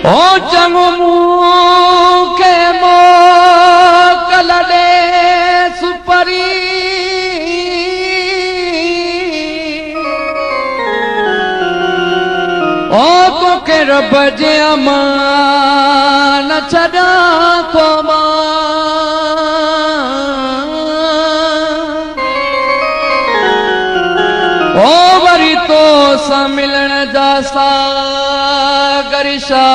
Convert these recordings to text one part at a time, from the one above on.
ओ चंगो मुंह के मोकल दे सुपरी ओ तो के रब जे अमान छड़ा को ओ वरी तो सा मिलन जा गरिशा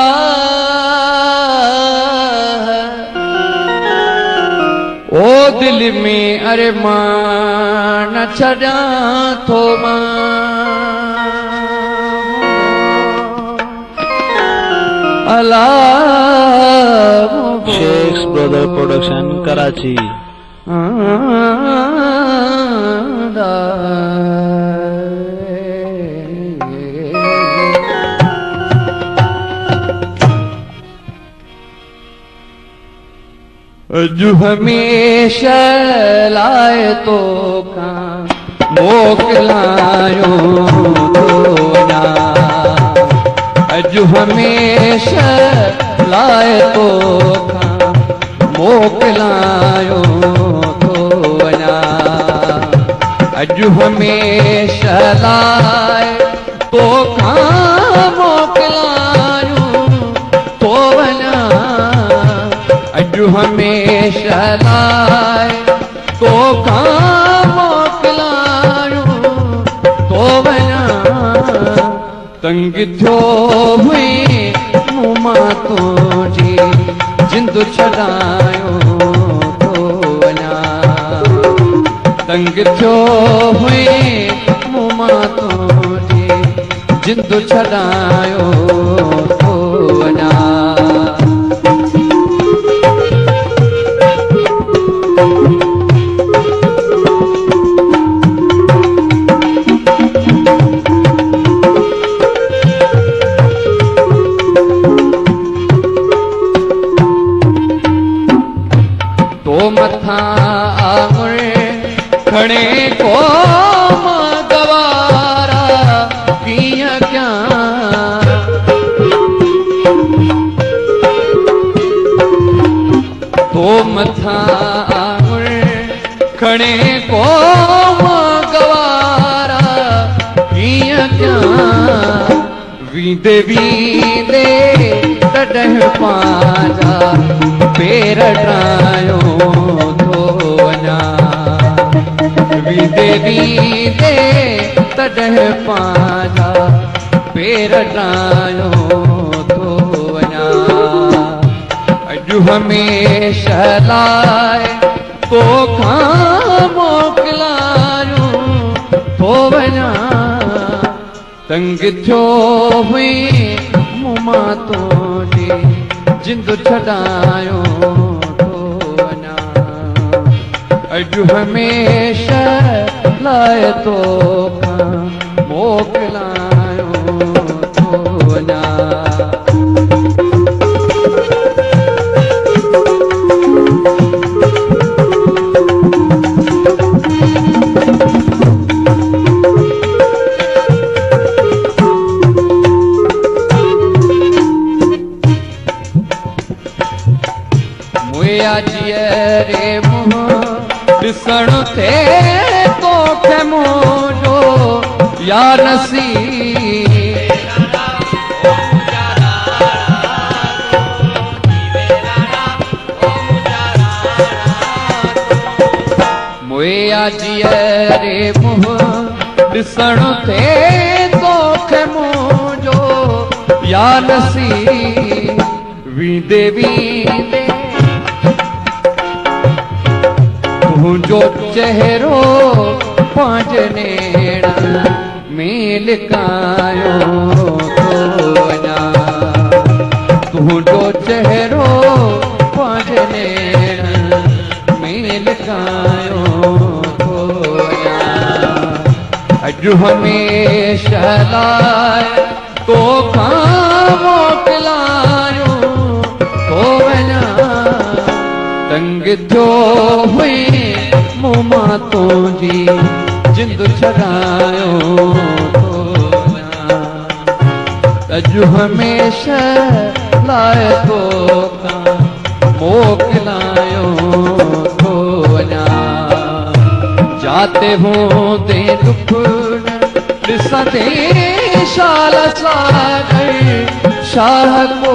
ओ दिल में अरे मान छड़ा थो अल्लाह शेख ब्रदर प्रोडक्शन कराची। अजु हमेशा लाए तो का मोकलायो तो ना अजु हमेशा लाए तो का मोकलायो तो ना अजु हमेशा लाए तो का मोकलायो तो ना अजु हमेशा लाए तो काम मोकलायो तो वना तंग थियो हुई मुमा तुझी जिंदु छड़ायो तो वना तंग थियो हुई मुमा तुझी जिंदु छड़ायो तो वना मथा आंगुर खड़े को गवारा किया क्या तो मथा आंगुर खड़े को गवारा किया क्या वीदे वीदे तडह पाजा पेर ड्रायो वीदे वीदे तडह पाजा पेर ड्रायो तो वना अजु हमेशा लाए तो खा मोकलायो तो वना तंग थियो हुई मुमा तोड़ी जिंदु छड़ायो तो वना अजु हमेशा लाए तो मोकलायो तो वना मुया जियरे मुँह ॾिसण थे तो खे मुंहिंजो या नसी मुया जियरे मुँह ॾिसण थे तो खे मुंहिंजो या नसी वीदे वीदे तुझो चेहरो पांच नेड़ में लिकायो तो वना तुझो चेहरो पंहिंजे नेण में लिकायो थो वञां। अॼु हमेशह लाइ तोखां मोकिलायो थो वञां। तंग थियो हुई मूं मां तुंहिंजी जिंद छॾायो थो वञां। अॼु हमेशह लाइ तोखां मोकिलायो थो वञां। जाते हूंदे दुख ॾिसंदे शाल सागर शाह को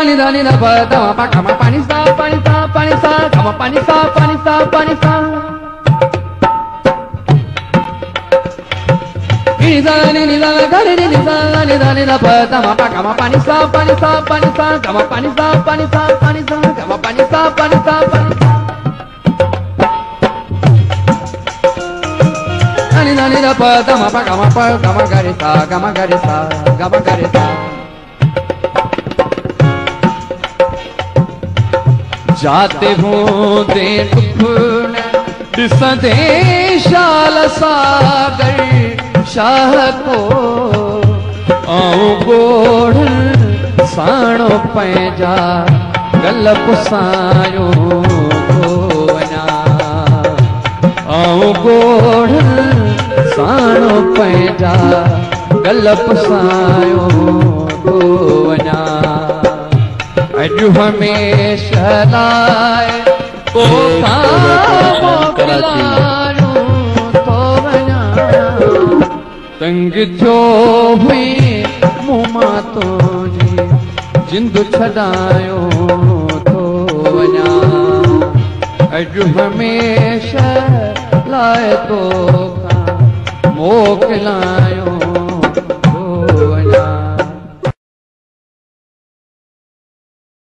ni da ni da pa da pa ka ma pa ni sa ka ma pa ni sa ni da ni da ga ni da pa da ma pa ka ma pa ni sa ka ma pa ni sa ka ma pa ni sa ni da pa da ma pa ka ma ga re sa जाते हूंदे दुख ॾिसंदे शाल सागर शाह को आऊं गोढ़ साणो पंहिंजा गल पुसायो थो वञां। आऊं गोढ़ साणो पंहिंजा गल पुसायो थो वञां। अॼु हमेशह लाइ तोखां मोकिलायो थो वञां। तंग थियो हुई मूं मां तुंहिंजी जिंद छॾायो थो वञां। अॼु हमेशह लाइ तोखां मोकिलायो